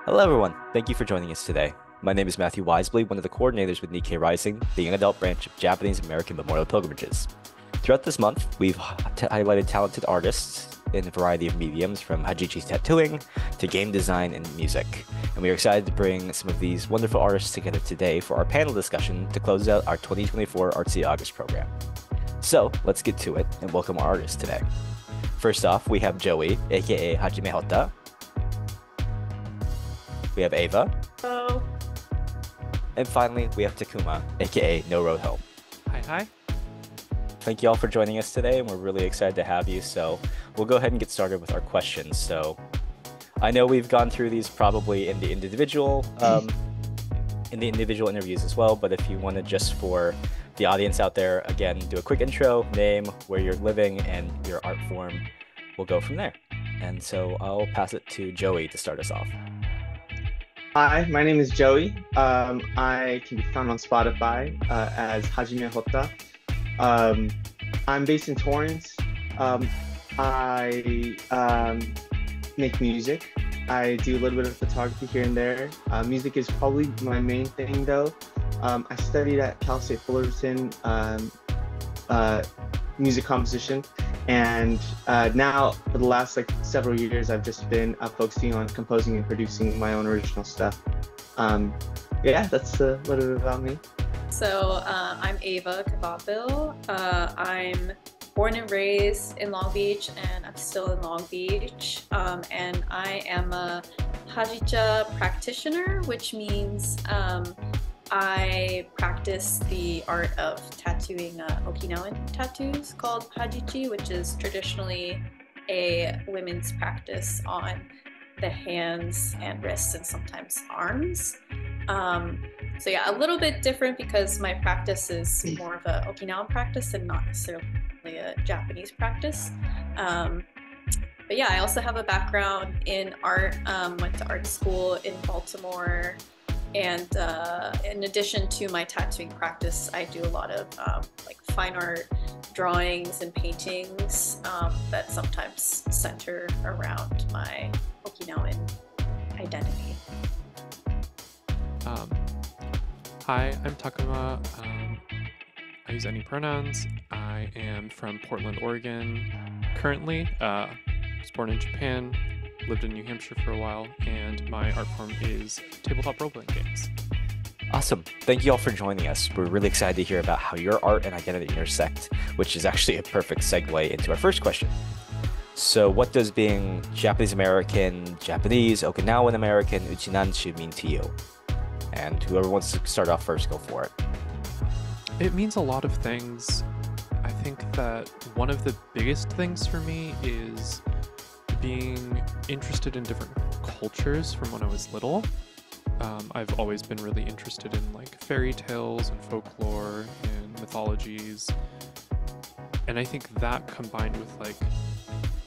Hello, everyone. Thank you for joining us today. My name is Matthew Wisely, one of the coordinators with Nikkei Rising, the young adult branch of Japanese American Memorial Pilgrimages. Throughout this month, we've highlighted talented artists in a variety of mediums, from Hajichi tattooing to game design and music. And we are excited to bring some of these wonderful artists together today for our panel discussion to close out our 2024 Artsy August program. So let's get to it and welcome our artists today. First off, we have Joey, aka HajimeHotta. We have Ava. Hello. And finally, we have Takuma, aka No Road Home. Hi, hi. Thank you all for joining us today, and we're really excited to have you. So we'll go ahead and get started with our questions. So I know we've gone through these probably in the individual interviews as well, but if you want to, just for the audience out there, again, do a quick intro, name, where you're living, and your art form. We'll go from there. And so I'll pass it to Joey to start us off. Hi, my name is Joey. I can be found on Spotify as Hajime Hotta. I'm based in Torrance. I make music. I do a little bit of photography here and there. Music is probably my main thing though. I studied at Cal State Fullerton music composition. And now, for the last several years, I've just been focusing on composing and producing my own original stuff. Yeah, that's a little bit about me. So I'm Ava Kvapil. I'm born and raised in Long Beach, and I'm still in Long Beach. And I am a Hajicha practitioner, which means I practice the art of tattooing Okinawan tattoos called Hajichi, which is traditionally a women's practice on the hands and wrists and sometimes arms. So yeah, a little bit different because my practice is more of a Okinawan practice and not necessarily a Japanese practice. But yeah, I also have a background in art, went to art school in Baltimore. And in addition to my tattooing practice, I do a lot of fine art drawings and paintings that sometimes center around my Okinawan identity. Hi, I'm Takuma. I use any pronouns. I am from Portland, Oregon. Currently, was born in Japan, lived in New Hampshire for a while, and my art form is tabletop role-playing games. Awesome. Thank you all for joining us. We're really excited to hear about how your art and identity intersect, which is actually a perfect segue into our first question. So what does being Japanese American, Japanese, Okinawan American, Uchinanchu mean to you? And whoever wants to start off first, go for it. It means a lot of things. I think that one of the biggest things for me is being interested in different cultures from when I was little. I've always been really interested in fairy tales and folklore and mythologies. And I think that combined with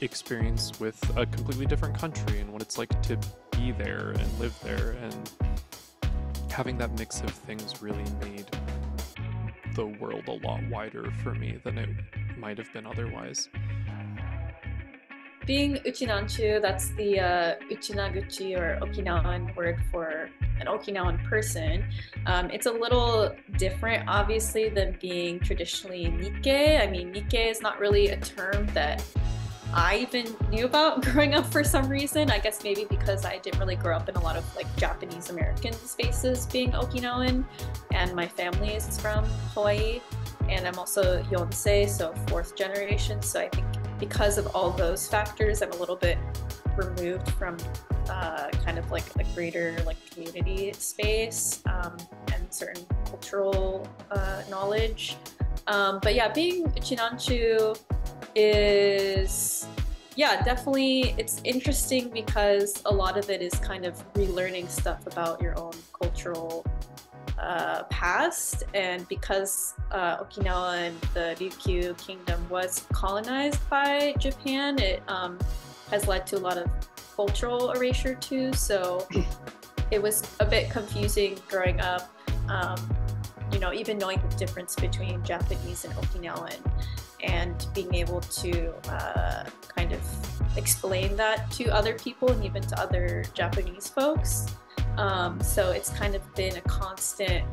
experience with a completely different country and what it's like to be there and live there, and having that mix of things really made the world a lot wider for me than it might have been otherwise. Being Uchinanchu, that's the Uchinaguchi or Okinawan word for an Okinawan person. It's a little different, obviously, than being traditionally Nikkei. I mean, Nikkei is not really a term that I even knew about growing up for some reason. I guess maybe because I didn't really grow up in a lot of Japanese American spaces being Okinawan, and my family is from Hawaii, and I'm also Yonsei, so fourth generation. So I think because of all those factors, I'm a little bit removed from kind of a greater community space and certain cultural knowledge. But yeah, being Uchinanchu is, yeah, definitely, it's interesting because a lot of it is kind of relearning stuff about your own cultural past, and because Okinawa and the Ryukyu kingdom was colonized by Japan, it has led to a lot of cultural erasure too, so it was a bit confusing growing up, even knowing the difference between Japanese and Okinawan, and being able to kind of explain that to other people and even to other Japanese folks. So it's kind of been a constant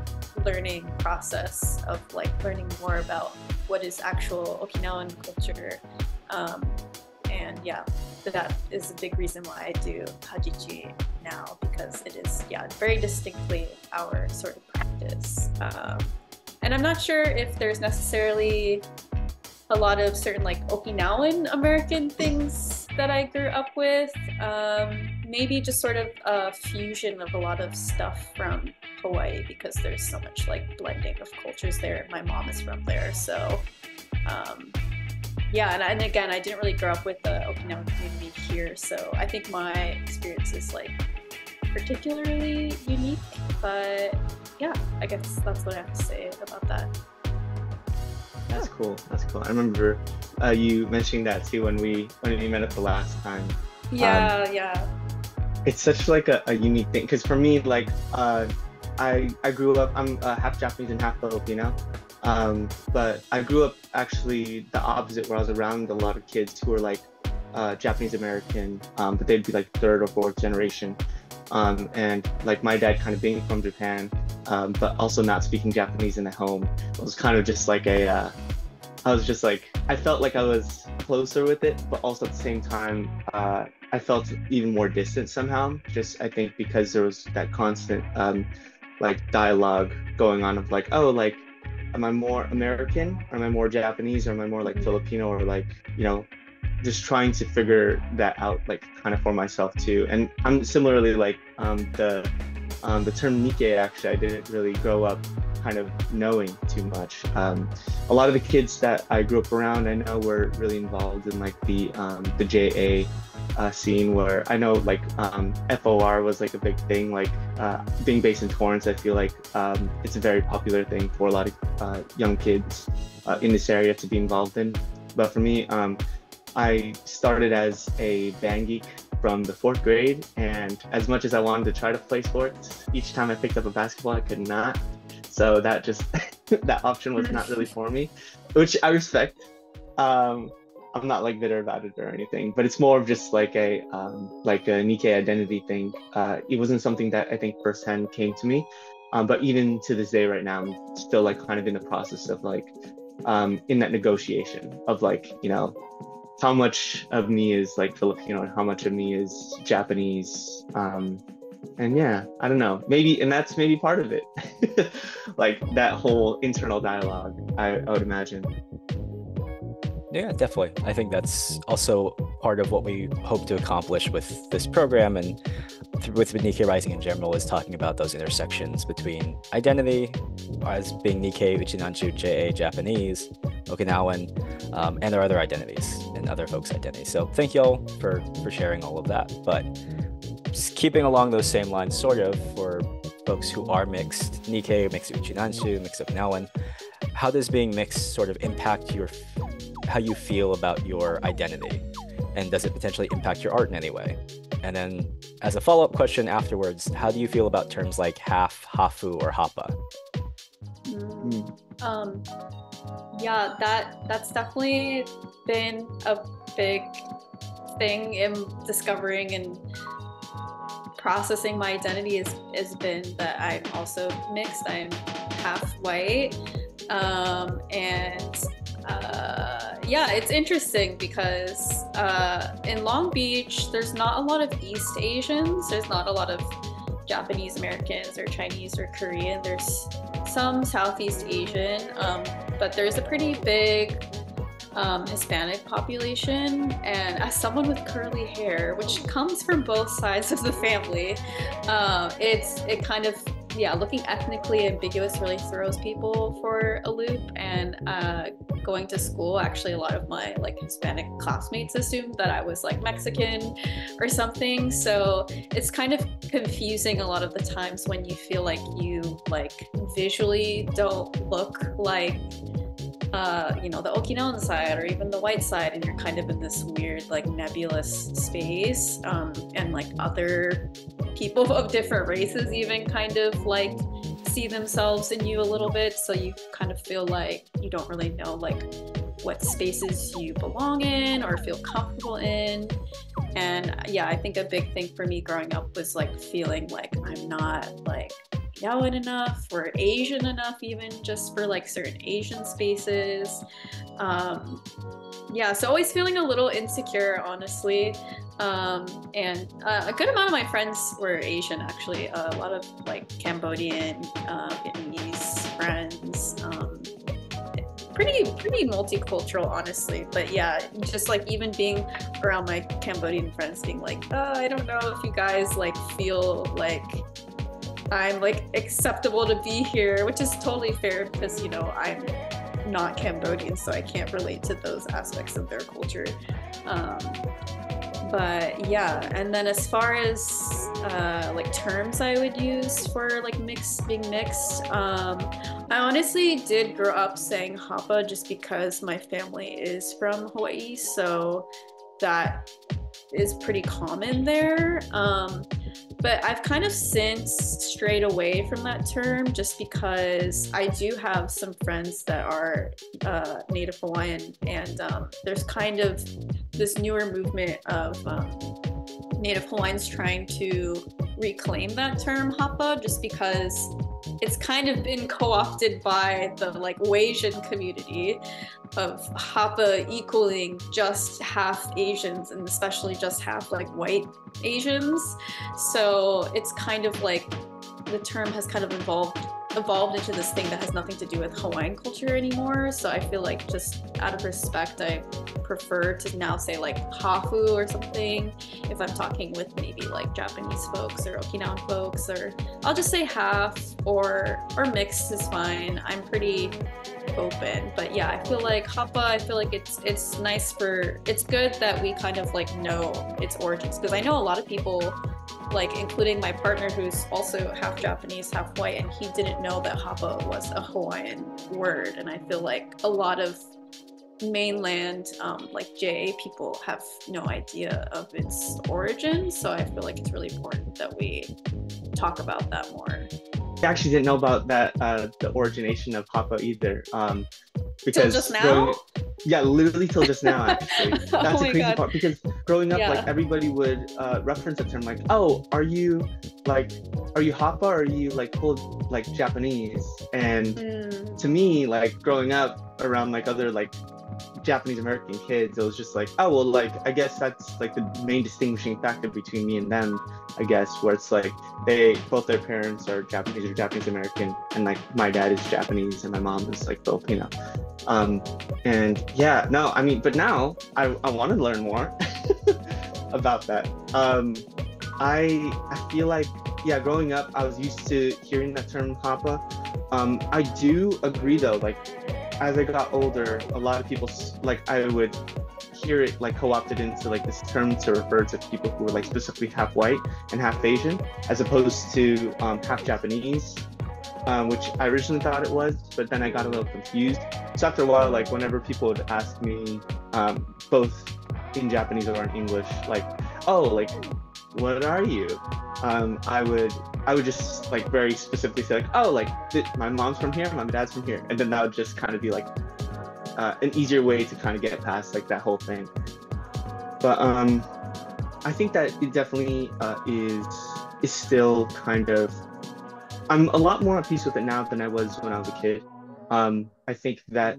learning process of like learning more about what is actual Okinawan culture. And yeah, that is a big reason why I do Hajichi now, because it is, yeah, very distinctly our sort of practice. And I'm not sure if there's necessarily a lot of certain like Okinawan American things that I grew up with. Maybe just sort of a fusion of a lot of stuff from Hawaii, because there's so much like blending of cultures there. My mom is from there, so yeah, and again, I didn't really grow up with the Okinawan community here, so I think my experience is like particularly unique, but yeah, I guess that's what I have to say about that. That's cool. That's cool. I remember you mentioning that too when we met up the last time. Yeah, yeah. It's such like a unique thing, because for me, like I grew up, I'm half Japanese and half Filipino, but I grew up actually the opposite, where I was around a lot of kids who were like Japanese American, but they'd be like third or fourth generation, and like my dad kind of being from Japan, but also not speaking Japanese in the home. It was kind of just like I was just like, I felt like I was closer with it, but also at the same time, I felt even more distant somehow. Just, I think because there was that constant like dialogue going on of like, oh, like, am I more American, or am I more Japanese, or am I more like Filipino, or like, you know, just trying to figure that out, like kind of for myself too. And I'm similarly like the term Nikkei, actually, I didn't really grow up kind of knowing too much. A lot of the kids that I grew up around, I know were really involved in like the JA scene, where I know like FOR was like a big thing. Like being based in Torrance, I feel like it's a very popular thing for a lot of young kids in this area to be involved in. But for me, I started as a band geek from the 4th grade, and as much as I wanted to try to play sports, each time I picked up a basketball, I could not. So that just that option was not really for me, which I respect. I'm not like bitter about it or anything, but it's more of just like a Nikkei identity thing. It wasn't something that I think firsthand came to me, but even to this day right now, I'm still like kind of in the process of like in that negotiation of like, you know, how much of me is like Filipino and how much of me is Japanese. And yeah, I don't know, maybe, and that's maybe part of it. Like that whole internal dialogue, I would imagine. Yeah, definitely. I think that's also part of what we hope to accomplish with this program and with Nikkei Rising in general, is talking about those intersections between identity as being Nikkei, Uchinanshu, JA, Japanese, Okinawan, and our other identities and other folks' identities. So thank you all for sharing all of that. But just keeping along those same lines, sort of, for folks who are mixed Nikkei, mixed Uchinanshu, mixed Okinawan, how does being mixed sort of impact how you feel about your identity? And does it potentially impact your art in any way? And then as a follow-up question afterwards, how do you feel about terms like half, hafu, or hapa? Yeah, that's definitely been a big thing in discovering and processing my identity has been that I'm also mixed. I'm half white, yeah, it's interesting because in Long Beach, there's not a lot of East Asians. There's not a lot of Japanese Americans or Chinese or Korean. There's some Southeast Asian, but there's a pretty big Hispanic population. And as someone with curly hair, which comes from both sides of the family, it kind of, yeah, looking ethnically ambiguous really throws people for a loop. And going to school, actually a lot of my like Hispanic classmates assumed that I was like Mexican or something. So it's kind of confusing a lot of the times when you feel like you like visually don't look like you know, the Okinawan side or even the white side, and you're kind of in this weird like nebulous space, and like other people of different races even kind of like see themselves in you a little bit, so you kind of feel like you don't really know like what spaces you belong in or feel comfortable in. And yeah, I think a big thing for me growing up was like feeling like I'm not like yaoan enough or Asian enough, even just for like certain Asian spaces. Yeah, so always feeling a little insecure, honestly. And a good amount of my friends were Asian, actually. A lot of like Cambodian, Vietnamese friends. Pretty multicultural, honestly. But yeah, just like even being around my Cambodian friends, being like, I don't know if you guys like feel like I'm like acceptable to be here, which is totally fair because, you know, I'm not Cambodian, so I can't relate to those aspects of their culture. But yeah, and then as far as like terms I would use for like being mixed, I honestly did grow up saying Hapa just because my family is from Hawaii, so that is pretty common there. But I've kind of since strayed away from that term just because I do have some friends that are Native Hawaiian, and there's kind of this newer movement of Native Hawaiians trying to reclaim that term Hapa just because it's kind of been co-opted by the like Wasian community of Hapa equaling just half Asians and especially just half like white Asians. So it's kind of like the term has kind of evolved into this thing that has nothing to do with Hawaiian culture anymore. So I feel like just out of respect, I prefer to now say like hafu or something if I'm talking with maybe like Japanese folks or Okinawan folks, or I'll just say half or mixed is fine. I'm pretty open. But yeah, I feel like Hapa, I feel like it's nice it's good that we kind of like know its origins, because I know a lot of people, like including my partner who's also half Japanese, half white, and he didn't know that Hapa was a Hawaiian word. And I feel like a lot of mainland like JA people have no idea of its origins. So I feel like it's really important that we talk about that more. I actually didn't know about that, the origination of Hapa either. Because till just now? Yeah, literally till just now, actually. That's Oh the my crazy God. part, because growing up, Yeah. like everybody would reference the term like, oh, are you Hapa, or are you like full like Japanese? And to me, like growing up around like other like Japanese American kids, it was just like, oh well, like I guess that's like the main distinguishing factor between me and them, I guess, where it's like both their parents are Japanese or Japanese American, and like my dad is Japanese and my mom is like Filipino. And yeah, no, I mean, but now I want to learn more about that. I feel like, yeah, growing up I was used to hearing that term Hapa. I do agree though, like as I got older, a lot of people, like I would hear it like co-opted into like this term to refer to people who were like specifically half white and half Asian, as opposed to half Japanese, which I originally thought it was, but then I got a little confused. So after a while, like whenever people would ask me, both in Japanese or in English, like, oh, like, what are you? I would just like very specifically say like, oh, like my mom's from here, my dad's from here, and then that would just kind of be like an easier way to kind of get past like that whole thing. But I think that it definitely is still kind of, I'm a lot more at peace with it now than I was when I was a kid. I think that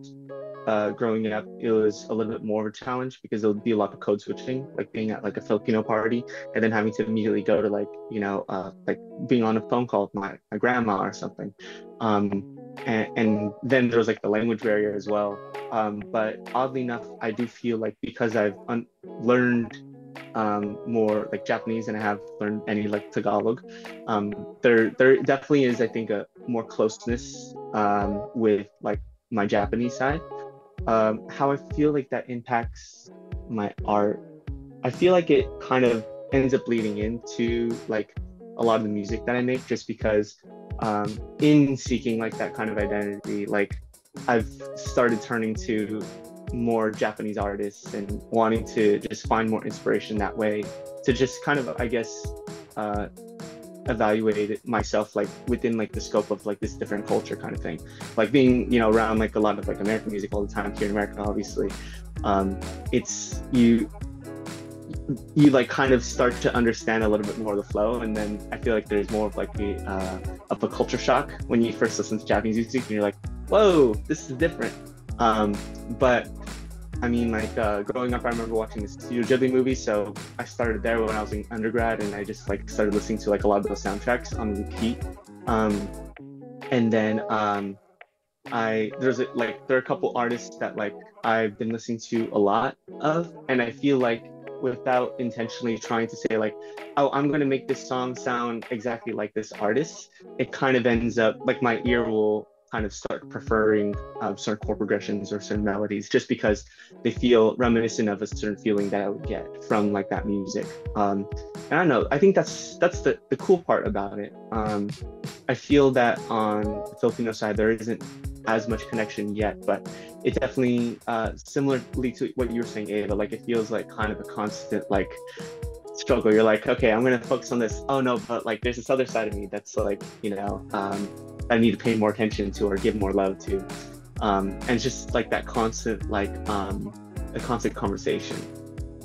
growing up, it was a little bit more of a challenge because there would be a lot of code switching, like being at like a Filipino party and then having to immediately go to like, you know, like being on a phone call with my grandma or something. And then there was like the language barrier as well. But oddly enough, I do feel like because I've learned more like Japanese and I have learned any like Tagalog, there definitely is, I think, a more closeness with like my Japanese side. How I feel like that impacts my art, I feel like it kind of ends up bleeding into like a lot of the music that I make, just because in seeking like that kind of identity, like I've started turning to more Japanese artists and wanting to just find more inspiration that way to just kind of, I guess, evaluate myself like within like the scope of like this different culture kind of thing. Like being, you know, around like a lot of like American music all the time here in America, obviously, it's you like kind of start to understand a little bit more of the flow, and then I feel like there's more of like a culture shock when you first listen to Japanese music and you're like, whoa, this is different. But I mean, like growing up, I remember watching the Studio Ghibli movie, so I started there when I was in undergrad, and I just like started listening to like a lot of those soundtracks on repeat. And then there are a couple artists that like I've been listening to a lot of, and I feel like without intentionally trying to say like, oh, I'm gonna make this song sound exactly like this artist, it kind of ends up like my ear will kind of start preferring certain chord progressions or certain melodies just because they feel reminiscent of a certain feeling that I would get from like that music. And I don't know, I think that's the cool part about it. I feel that on the Filipino side there isn't as much connection yet, but it definitely similarly to what you were saying, Ava, like it feels like kind of a constant like struggle. You're like, okay, I'm gonna focus on this, oh no, but like there's this other side of me that's like, you know, I need to pay more attention to or give more love to, and it's just like that constant like a constant conversation.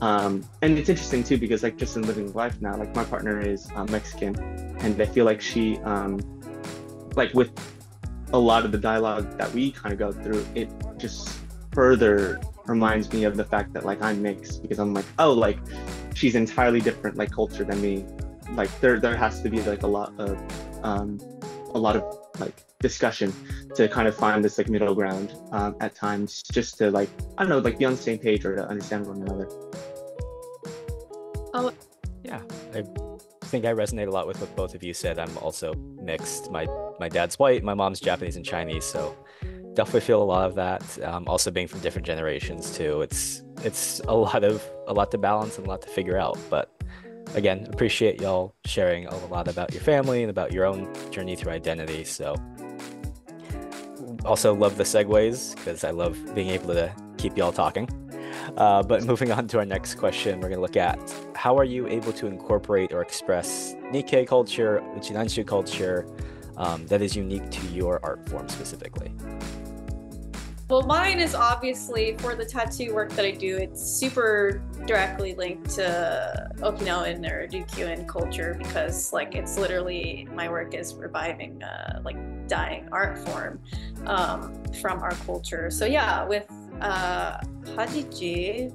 And it's interesting too because like just in living life now, like my partner is Mexican, and I feel like she like with a lot of the dialogue that we kind of go through, it just further reminds me of the fact that like I'm mixed, because I'm like, oh, like she's entirely different like culture than me. Like there has to be like a lot of like discussion to kind of find this like middle ground at times, just to like, I don't know, like be on the same page or to understand one another. Oh yeah, I think I resonate a lot with what both of you said. I'm also mixed. My dad's white, my mom's Japanese and Chinese, so definitely feel a lot of that. Also being from different generations too, it's a lot to balance and a lot to figure out. But again, appreciate y'all sharing a lot about your family and about your own journey through identity. So also love the segues because I love being able to keep y'all talking. But moving on to our next question, we're going to look at how are you able to incorporate or express Nikkei culture, Uchinanshu culture, that is unique to your art form specifically? Well, mine is obviously for the tattoo work that I do, it's super directly linked to Okinawan or Ryukyuan culture because like it's literally, my work is reviving like dying art form from our culture. So yeah, with Hajiji,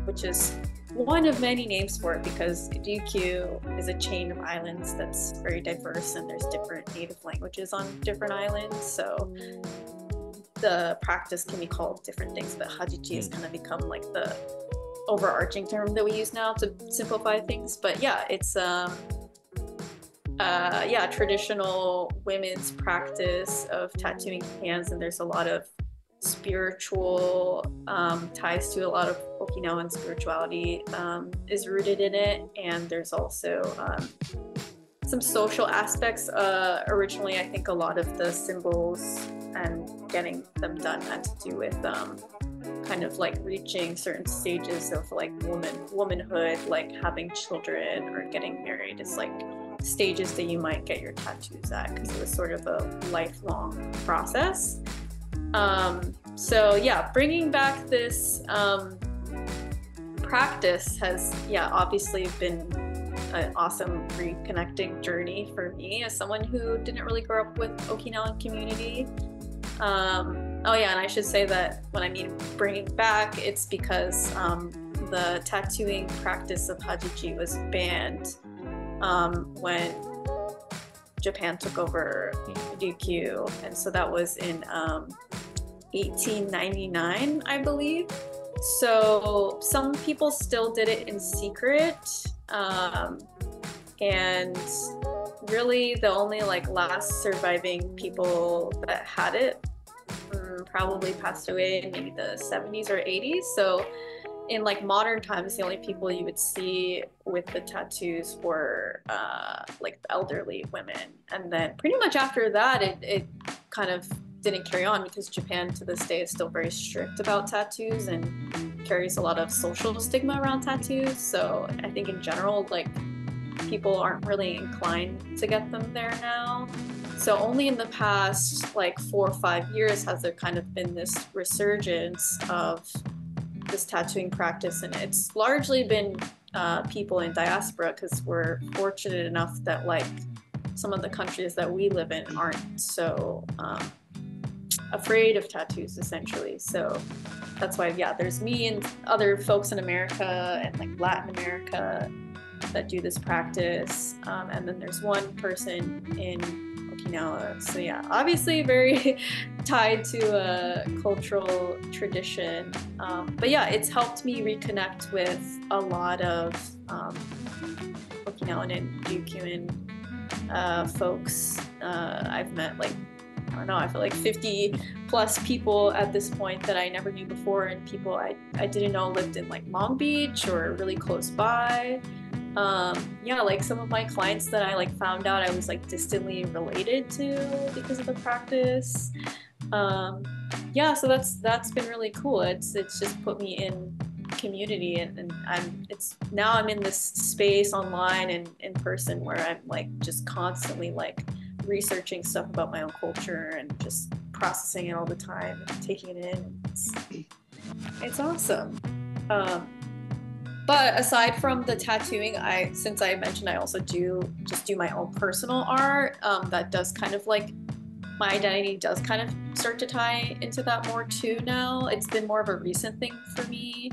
which is one of many names for it because Ryukyu is a chain of islands that's very diverse and there's different native languages on different islands. So the practice can be called different things, but Hajiji has kind of become like the overarching term that we use now to simplify things. But yeah, it's traditional women's practice of tattooing hands, and there's a lot of spiritual ties to a lot of Okinawan spirituality is rooted in it, and there's also some social aspects. Originally, I think a lot of the symbols and getting them done had to do with kind of like reaching certain stages of like womanhood, like having children or getting married. It's like stages that you might get your tattoos at because it was sort of a lifelong process. So yeah, bringing back this practice has obviously been an awesome reconnecting journey for me as someone who didn't really grow up with Okinawan community. Oh yeah, and I should say that when I mean bringing back, it's because the tattooing practice of Hajiji was banned when Japan took over Ryukyu, and so that was in 1899, I believe. So some people still did it in secret, and really the only like last surviving people that had it probably passed away in maybe the 70s or 80s. So in like modern times, the only people you would see with the tattoos were like elderly women. And then pretty much after that, it kind of didn't carry on because Japan to this day is still very strict about tattoos and carries a lot of social stigma around tattoos. So I think in general, like people aren't really inclined to get them there now. So only in the past like 4 or 5 years has there kind of been this resurgence of this tattooing practice, and it's largely been people in diaspora, because we're fortunate enough that like some of the countries that we live in aren't so afraid of tattoos, essentially. So that's why, yeah, there's me and other folks in America and like Latin America that do this practice, and then there's one person in Okinawa. So yeah, obviously very tied to a cultural tradition, but yeah, it's helped me reconnect with a lot of Okinawan and Ryukyuan folks. I've met like, I don't know, I feel like 50 plus people at this point that I never knew before, and people I didn't know lived in like Long Beach or really close by. Yeah, like some of my clients that I like found out I was like distantly related to because of the practice. Yeah, so that's been really cool. It's just put me in community, and I'm in this space online and in person where I'm like just constantly like researching stuff about my own culture and just processing it all the time and taking it in. It's awesome. But aside from the tattooing, since I mentioned I also do my own personal art, that does kind of like, my identity does kind of start to tie into that more too now. It's been more of a recent thing for me.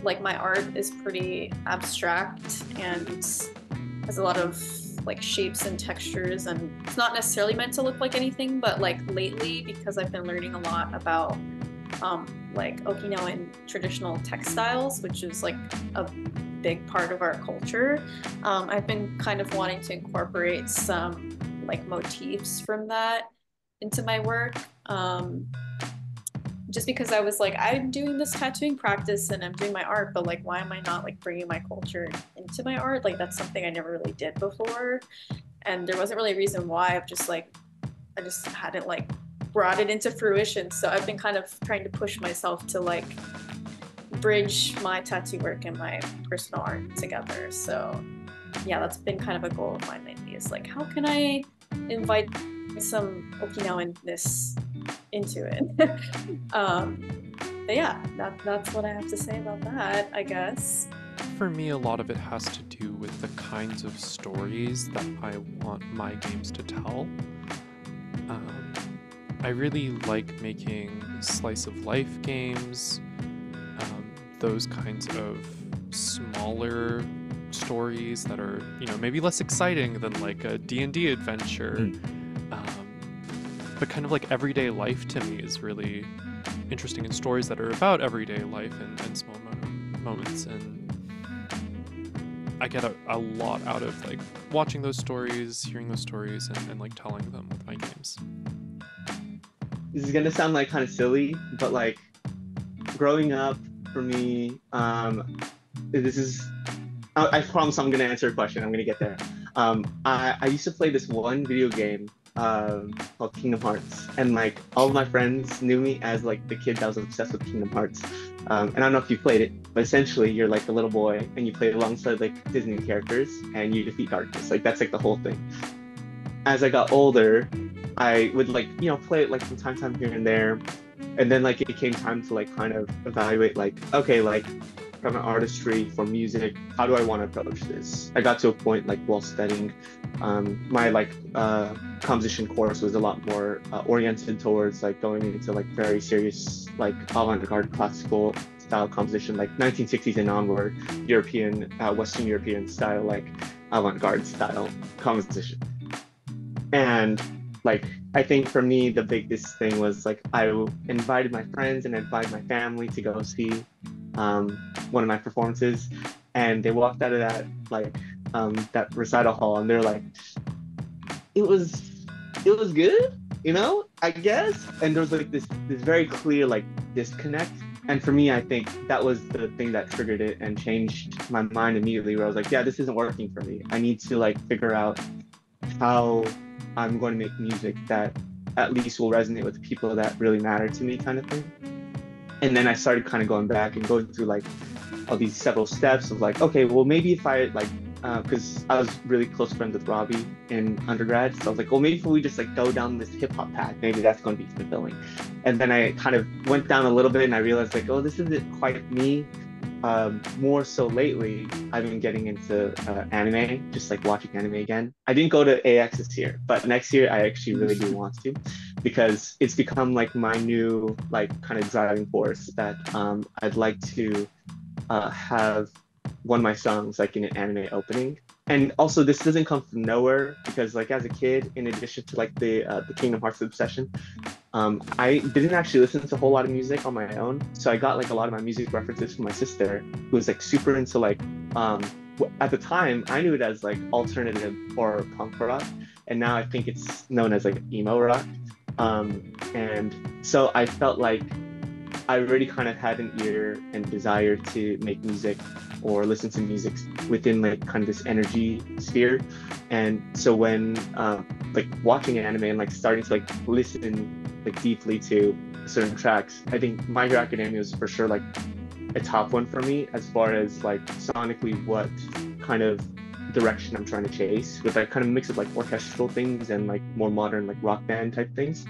Like my art is pretty abstract and has a lot of like shapes and textures, and it's not necessarily meant to look like anything, but like lately, because I've been learning a lot about like Okinawan traditional textiles, which is like a big part of our culture, I've been kind of wanting to incorporate some like motifs from that into my work, just because I was like, I'm doing this tattooing practice and I'm doing my art, but like, why am I not like bringing my culture into my art? Like that's something I never really did before, and there wasn't really a reason why. I just hadn't like brought it into fruition. So I've been kind of trying to push myself to like bridge my tattoo work and my personal art together. So yeah, that's been kind of a goal of mine lately, is like, how can I invite some Okinawanness into it? But yeah, that's what I have to say about that, I guess. For me, a lot of it has to do with the kinds of stories that I want my games to tell. I really like making slice of life games, those kinds of smaller stories that are, maybe less exciting than like a D&D adventure, but kind of like everyday life to me is really interesting, and stories that are about everyday life and small moments. And I get a lot out of like watching those stories, hearing those stories, and like telling them with my games. This is gonna sound like kind of silly, but like growing up for me, I promise I'm gonna answer a question. I'm gonna get there. I used to play this one video game called Kingdom Hearts, and like all of my friends knew me as like the kid that was obsessed with Kingdom Hearts. And I don't know if you played it, but essentially you're like a little boy and you play alongside like Disney characters and you defeat darkness. Like that's like the whole thing. As I got older, I would like, play it like from time to time here and there. And then like it came time to like kind of evaluate like, okay, like from an artistry, for music, how do I want to approach this? I got to a point like while studying, my like composition course was a lot more oriented towards like going into like very serious like avant-garde classical style composition, like 1960s and onward European, Western European style, like avant-garde style composition. And like, I think for me, the biggest thing was like, I invited my friends and invited my family to go see one of my performances, and they walked out of that like that recital hall and they're like, it was good, I guess. And there was like this very clear like disconnect. And for me, I think that was the thing that triggered it and changed my mind immediately, where I was like, yeah, this isn't working for me. I need to like figure out how I'm going to make music that at least will resonate with the people that really matter to me, kind of thing. And then I started kind of going back and going through like all these several steps of like, okay, well maybe if I like because I was really close friends with Robbie in undergrad. So I was like, well, maybe if we just like go down this hip hop path, maybe that's going to be fulfilling. And then I kind of went down a little bit and I realized like, oh, this isn't quite me. More so lately, I've been getting into anime, just like watching anime again. I didn't go to AX this year, but next year I actually really do want to, because it's become like my new like kind of driving force that I'd like to have one of my songs like in an anime opening. And also this doesn't come from nowhere, because like as a kid, in addition to like the Kingdom Hearts obsession, I didn't actually listen to a whole lot of music on my own. So I got like a lot of my music references from my sister, who was like super into like at the time I knew it as like alternative or punk rock, and now I think it's known as like emo rock. And so I felt like I already kind of had an ear and desire to make music or listen to music within like kind of this energy sphere. And so when like watching anime and like starting to like listen like deeply to certain tracks, I think My Hero Academia was for sure like a top one for me as far as like sonically what kind of direction I'm trying to chase, with that kind of mix of like orchestral things and like more modern like rock band type things.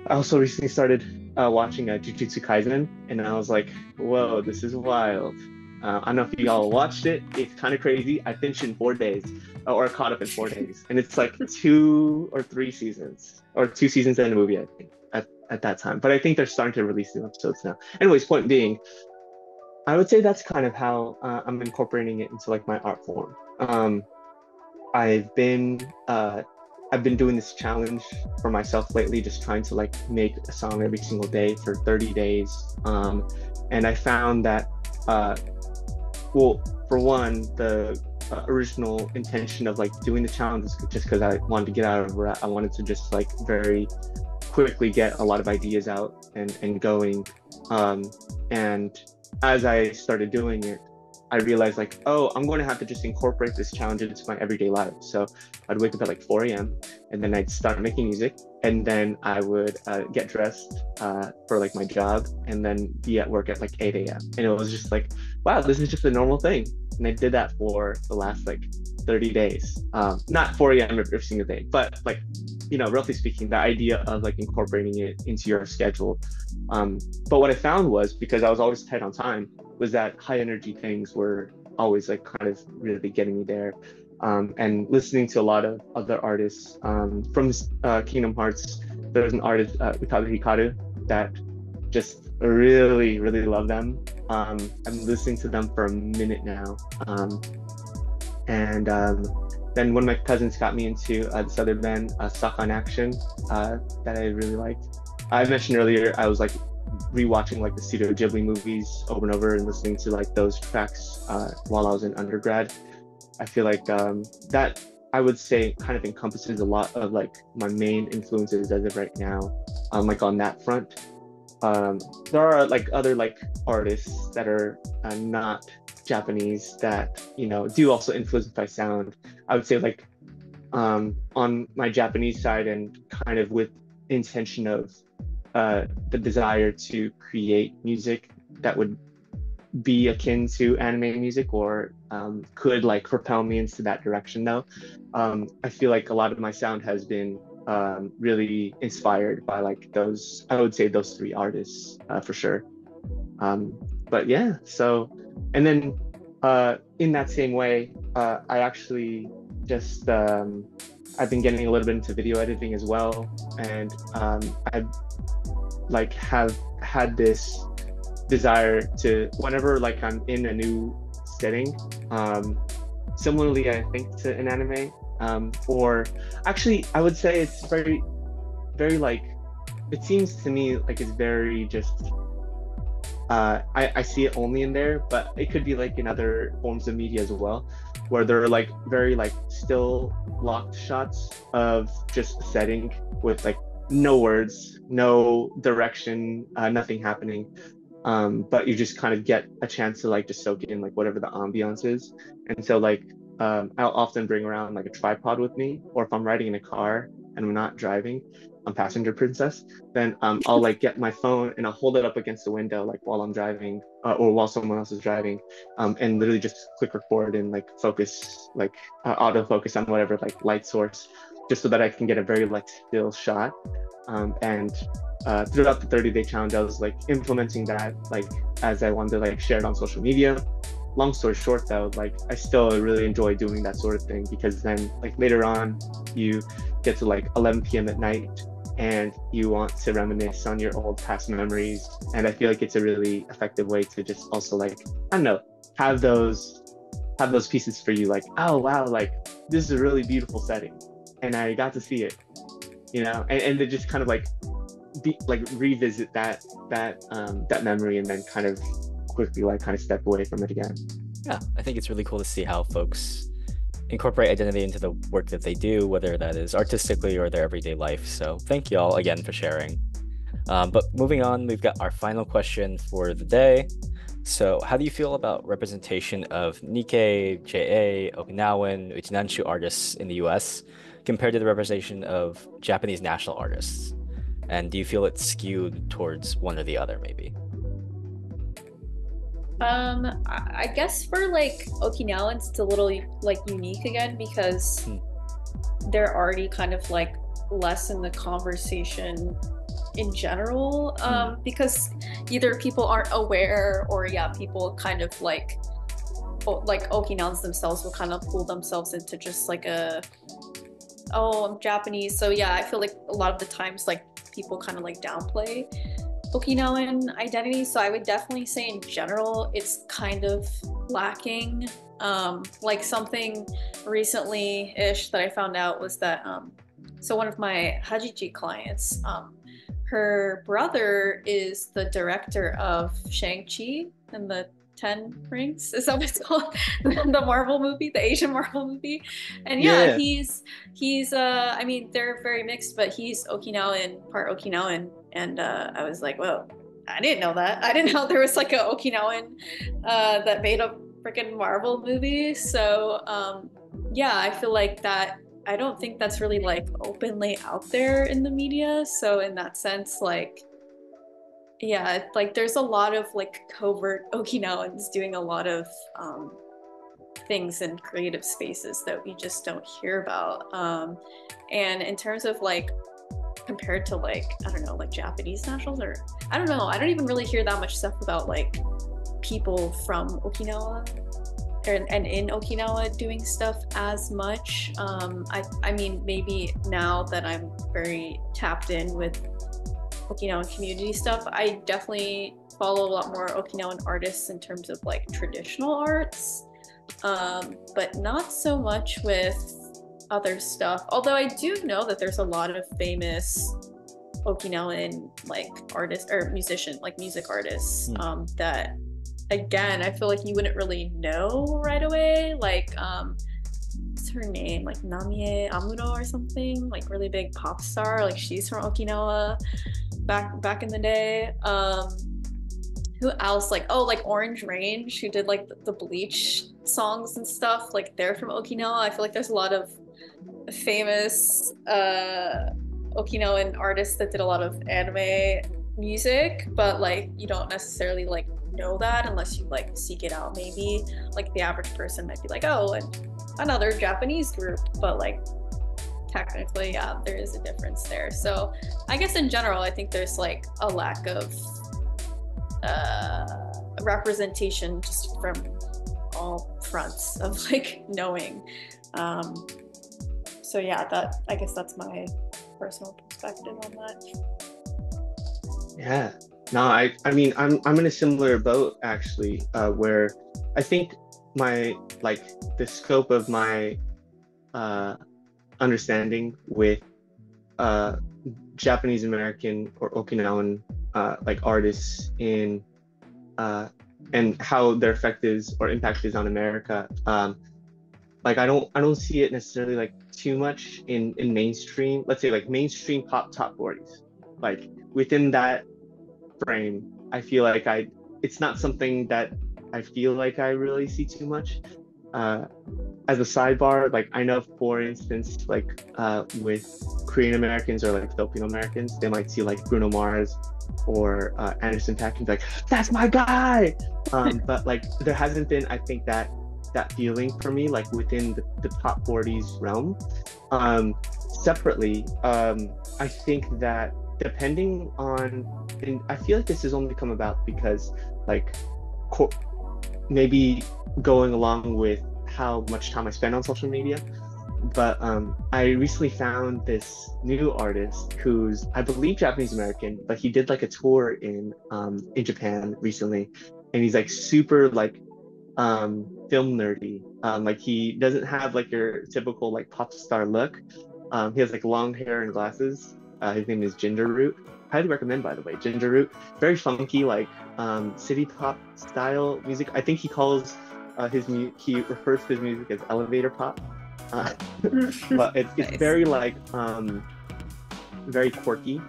I also recently started watching Jujutsu Kaisen, and I was like, whoa, this is wild. I don't know if y'all watched it. It's kind of crazy. I finished in 4 days, or caught up in 4 days. And it's like 2 or 3 seasons, or 2 seasons and a movie, I think, at that time. But I think they're starting to release new episodes now. Anyways, point being, I would say that's kind of how I'm incorporating it into like my art form. I've been doing this challenge for myself lately, just trying to like make a song every single day for 30 days. And I found that, well, for one, the original intention of like doing the challenge is just because I wanted to get out of rut. I wanted to just like very quickly get a lot of ideas out and going. And as I started doing it, I realized like, oh, I'm going to have to just incorporate this challenge into my everyday life. So I'd wake up at like 4 a.m. and then I'd start making music, and then I would get dressed for like my job, and then be at work at like 8 a.m. And it was just like, wow, this is just a normal thing. And I did that for the last like 30 days. Not 4 a.m. every single day, but like, you know, roughly speaking, the idea of like incorporating it into your schedule. But what I found was, because I was always tight on time, was that high energy things were always like kind of really getting me there. And listening to a lot of other artists from Kingdom Hearts. There's an artist, Utada Hikaru, that just really, really love them. I'm listening to them for a minute now. Then one of my cousins got me into this other band, Suck on Action, that I really liked. I mentioned earlier, I was like rewatching like the Studio Ghibli movies over and over and listening to like those tracks while I was in undergrad. I feel like that, I would say, kind of encompasses a lot of like my main influences as of right now, like on that front. There are like other like artists that are not Japanese that, you know, do also influence my sound. I would say like on my Japanese side, and kind of with intention of the desire to create music that would be akin to anime music, or could like propel me into that direction though. I feel like a lot of my sound has been really inspired by like those, I would say those 3 artists for sure. But yeah, so, and then in that same way, I actually just I've been getting a little bit into video editing as well, and I like have had this desire to, whenever like I'm in a new setting, similarly I think to an anime, or actually I would say it's very, very like, it seems to me like it's very just I see it only in there, but it could be like in other forms of media as well, where there are like very like still locked shots of just setting with like no words, no direction, nothing happening. But you just kind of get a chance to like just soak in like whatever the ambiance is. And so like I'll often bring around like a tripod with me, or if I'm riding in a car and I'm not driving, on Passenger Princess, then I'll like get my phone and I'll hold it up against the window like while I'm driving or while someone else is driving, and literally just click record and like focus, like autofocus on whatever like light source, just so that I can get a very like still shot. And throughout the 30-day challenge, I was like implementing that like as I wanted to like share it on social media. Long story short though, like I still really enjoy doing that sort of thing, because then like later on you get to like 11 p.m. at night and you want to reminisce on your old past memories. And I feel like it's a really effective way to just also like, I don't know, have those pieces for you, like, oh wow, like this is a really beautiful setting and I got to see it, you know, and to just kind of like revisit that memory and then kind of quickly like kind of step away from it again. Yeah, I think it's really cool to see how folks incorporate identity into the work that they do, whether that is artistically or their everyday life. So thank you all again for sharing. But moving on, we've got our final question for the day. So how do you feel about representation of Nikkei, JA, Okinawan, Uchinanshu artists in the US compared to the representation of Japanese national artists? And do you feel it's skewed towards one or the other, maybe? I guess for like Okinawans, it's a little like unique again, because they're already kind of like less in the conversation in general, because either people aren't aware, or people kind of like Okinawans themselves will kind of pull themselves into just like I'm Japanese. So yeah, I feel like a lot of the times like people kind of like downplay Okinawan identity. So I would definitely say in general it's kind of lacking. Like something recently-ish that I found out was that so one of my Hajiji clients, her brother is the director of Shang-Chi and the 10 Rings, is that what it's called? The Marvel movie, the Asian Marvel movie. And he's I mean, they're very mixed, but he's Okinawan, part Okinawan. And I was like, whoa, I didn't know that. I didn't know there was like a Okinawan that made a freaking Marvel movie. So I feel like that, I don't think that's really like openly out there in the media. So in that sense, like, like there's a lot of like covert Okinawans doing a lot of things in creative spaces that we just don't hear about. And in terms of like, compared to like, I don't know, like Japanese nationals, or I don't know, I don't even really hear that much stuff about like people from Okinawa and in Okinawa doing stuff as much. I mean, maybe now that I'm very tapped in with Okinawan community stuff, I definitely follow a lot more Okinawan artists in terms of like traditional arts, but not so much with other stuff. Although I do know that there's a lot of famous Okinawan like artists or musician, like music artists, that again, I feel like you wouldn't really know right away. Like what's her name? Like Namie Amuro or something, like really big pop star. Like she's from Okinawa back in the day. Who else? Like Orange Range, who did like the Bleach songs and stuff. Like they're from Okinawa. I feel like there's a lot of famous Okinawan artists that did a lot of anime music, but like you don't necessarily like know that unless you like seek it out. Maybe like the average person might be like, oh, and another Japanese group, but like technically, there is a difference there. So I guess in general, I think there's like a lack of representation just from all fronts of like knowing. So that, I guess that's my personal perspective on that. Yeah, no, I mean, I'm in a similar boat actually, where I think my like the scope of my understanding with Japanese American or Okinawan like artists in and how their effect is or impact is on America. Like I don't see it necessarily like too much in mainstream, let's say like mainstream pop top 40s. Like within that frame, I feel like it's not something that I feel like I really see too much. as a sidebar, like I know, for instance, like with Korean Americans or like Filipino Americans, they might see like Bruno Mars or Anderson .Paak and be like, "That's my guy." But like there hasn't been, I think, that feeling for me like within the top 40s realm. Separately, I think that depending on, and I feel like this has only come about because like maybe going along with how much time I spend on social media, but I recently found this new artist who's, I believe, Japanese American, but he did like a tour in Japan recently, and he's like super like film nerdy. Like he doesn't have like your typical like pop star look. He has like long hair and glasses. His name is Ginger Root. Highly recommend, by the way. Ginger Root, very funky, like city pop style music. I think he calls he refers to his music as elevator pop. But it's Nice. very like very quirky.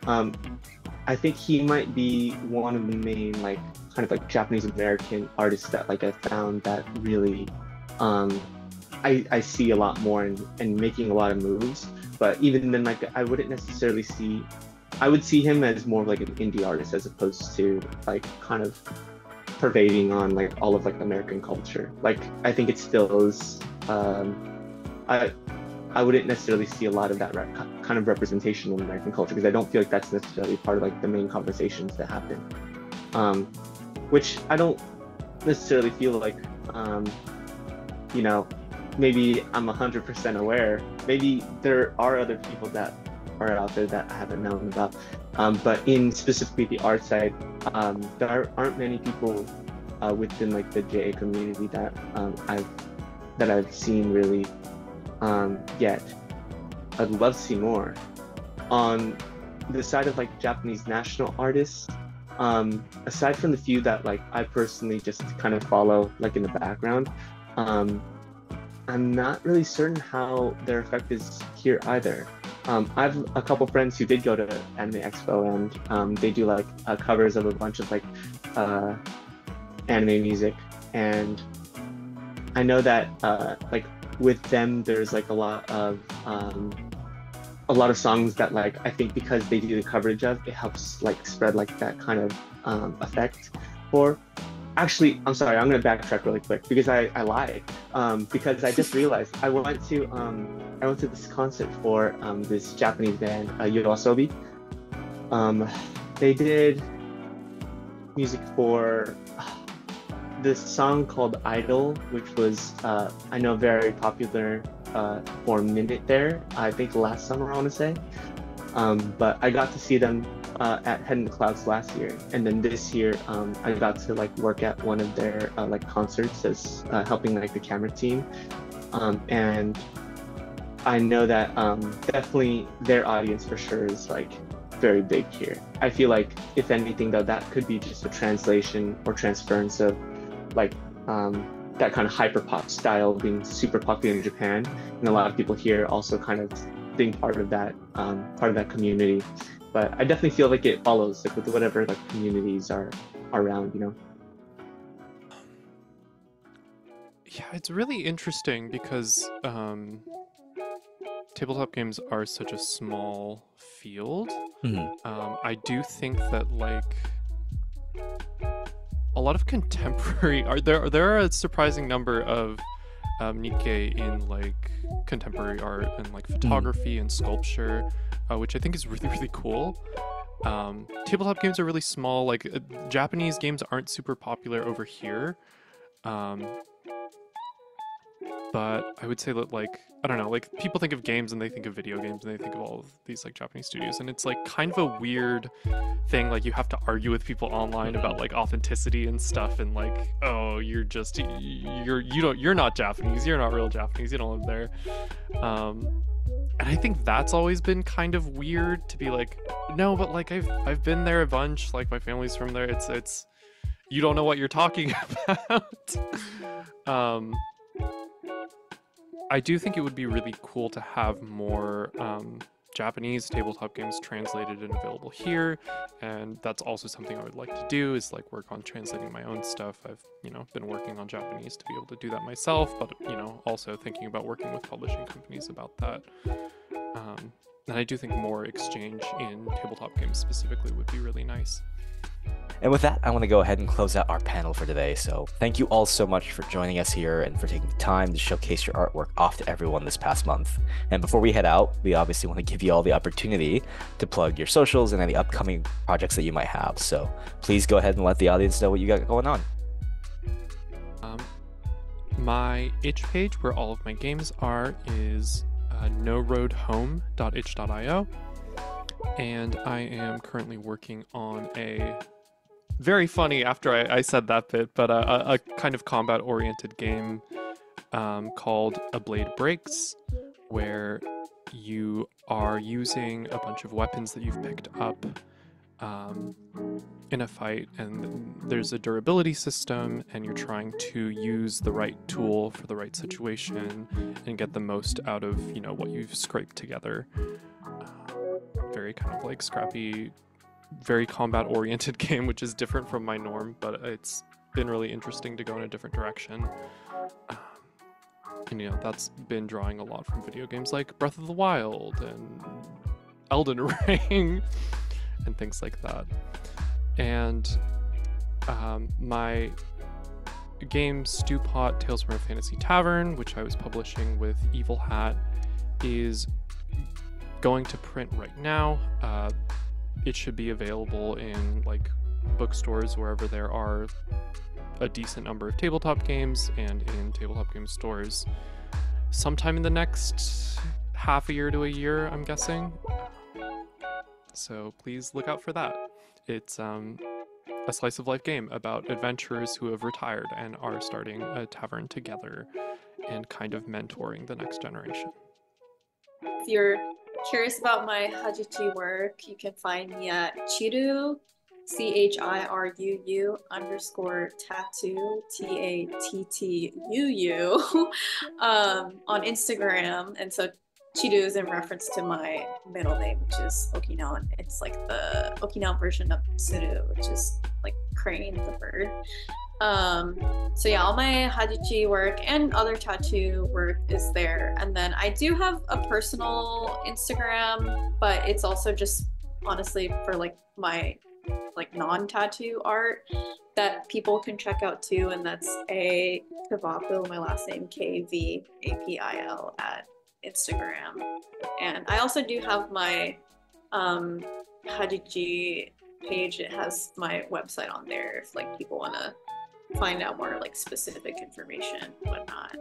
I think he might be one of the main like kind of like Japanese American artists that like I found that really I see a lot more and making a lot of moves. But even then, like I wouldn't necessarily see, I would see him as more of like an indie artist as opposed to like kind of pervading on like all of like American culture. Like I think it still is I wouldn't necessarily see a lot of that kind of representation in American culture, because I don't feel like that's necessarily part of like the main conversations that happen. Which I don't necessarily feel like, you know, maybe I'm 100% aware. Maybe there are other people that are out there that I haven't known about. But in specifically the art side, there aren't many people within like the JA community that I've seen really yet. I'd love to see more. On the side of like Japanese national artists, aside from the few that like I personally just kind of follow like in the background, I'm not really certain how their effect is here either. I have a couple friends who did go to Anime Expo, and they do like covers of a bunch of like anime music, and I know that like with them there's like a lot of songs that like I think because they do the coverage of, it helps like spread like that kind of effect for. Actually, I'm sorry, I'm gonna backtrack really quick because I lied. Because I just realized I went to this concert for this Japanese band, YOASOBI. They did music for this song called Idol, which was I know very popular for a minute there. I think last summer, I want to say. But I got to see them at Head in the Clouds last year, and then this year I got to like work at one of their like concerts as helping like the camera team, and I know that definitely their audience for sure is like very big here. I feel like if anything though, that could be just a translation or transference of like that kind of hyper pop style being super popular in Japan, and a lot of people here also kind of being part of that community. But I definitely feel like it follows like with whatever like communities are around, you know. Yeah, it's really interesting because tabletop games are such a small field. I do think that like a lot of contemporary art, there are a surprising number of Nikkei in like contemporary art and like photography and sculpture, which I think is really, really cool. Tabletop games are really small. Like Japanese games aren't super popular over here. But I would say that like, I don't know, like people think of games and they think of video games and they think of all of these like Japanese studios, and it's like kind of a weird thing. Like you have to argue with people online about like authenticity and stuff, and like, oh, you're not Japanese, you're not real Japanese, you don't live there. And I think that's always been kind of weird to be like, no, but like I've been there a bunch, like my family's from there. It's you don't know what you're talking about. I do think it would be really cool to have more Japanese tabletop games translated and available here, and that's also something I would like to do, is like work on translating my own stuff. I've, you know, been working on Japanese to be able to do that myself, but, you know, also thinking about working with publishing companies about that. And I do think more exchange in tabletop games specifically would be really nice. And with that, I want to go ahead and close out our panel for today. So thank you all so much for joining us here and for taking the time to showcase your artwork off to everyone this past month. And before we head out, we obviously want to give you all the opportunity to plug your socials and any upcoming projects that you might have. So please go ahead and let the audience know what you got going on. My itch page, where all of my games are, is noroadhome.itch.io. And I am currently working on a very funny, after I said that bit, but a kind of combat-oriented game called A Blade Breaks, where you are using a bunch of weapons that you've picked up in a fight, and there's a durability system, and you're trying to use the right tool for the right situation and get the most out of, you know, what you've scraped together. Very kind of like scrappy, very combat-oriented game, which is different from my norm, but it's been really interesting to go in a different direction. And, you know, that's been drawing a lot from video games like Breath of the Wild and Elden Ring and things like that. And my game Stewpot Tales from a Fantasy Tavern, which I was publishing with Evil Hat, is going to print right now. It should be available in like bookstores wherever there are a decent number of tabletop games, and in tabletop game stores sometime in the next half a year to a year, I'm guessing. So please look out for that. It's a slice of life game about adventurers who have retired and are starting a tavern together and kind of mentoring the next generation. If you're curious about my Hajichi work, you can find me at Chirū, CHIRUU _tattoo, TATTUU, on Instagram. And so Chirū is in reference to my middle name, which is Okinawan. It's like the Okinawan version of Tsuru, which is like crane, the bird. So yeah, all my Hajichi work and other tattoo work is there. And then I do have a personal Instagram, but it's also just honestly for like my like non-tattoo art that people can check out too. And that's A Kvapil, my last name, KVAPIL at Instagram. And I also do have my Hajichi page. It has my website on there if like people want to find out more like specific information and whatnot.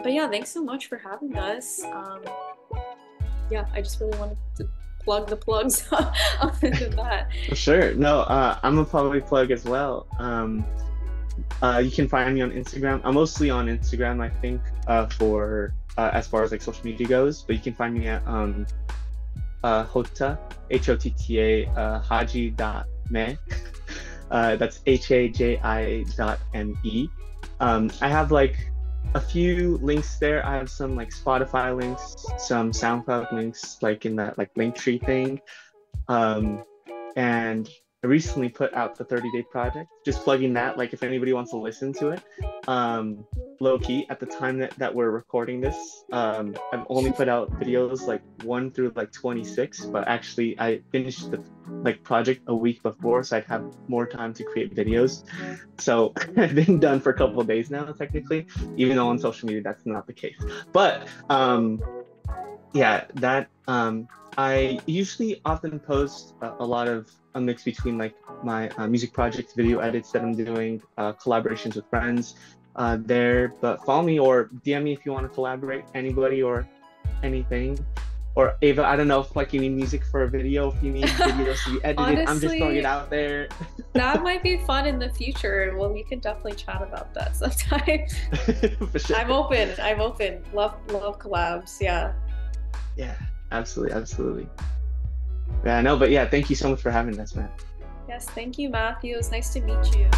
But yeah, thanks so much for having us. Yeah, I just really wanted to plug the plugs other than that. Sure. No, I'm gonna probably plug as well. You can find me on Instagram. I'm mostly on Instagram, I think, for as far as like social media goes, but you can find me at Hotta, HOTTA, haji.me. That's HAJI.ME. I have like a few links there. I have some like Spotify links, some SoundCloud links, like in that like Linktree thing. And I recently put out the 30-day project, just plugging that, like if anybody wants to listen to it. Low key, at the time that we're recording this, I've only put out videos like 1 through like 26, but actually I finished the like project a week before, so I'd have more time to create videos. So I've been done for a couple of days now, technically, even though on social media that's not the case. But yeah, that I usually often post a lot of a mix between like my music project, video edits that I'm doing, collaborations with friends there. But follow me or DM me if you want to collaborate, anybody or anything. Or Ava, I don't know if like you need music for a video, if you need videos to be edited. Honestly, I'm just throwing it out there. That might be fun in the future. Well, we can definitely chat about that sometime. For sure. I'm open. Love collabs. Yeah. Yeah, absolutely. Yeah, no, but yeah, thank you so much for having us, man. Yes, thank you, Matthew. It was nice to meet you.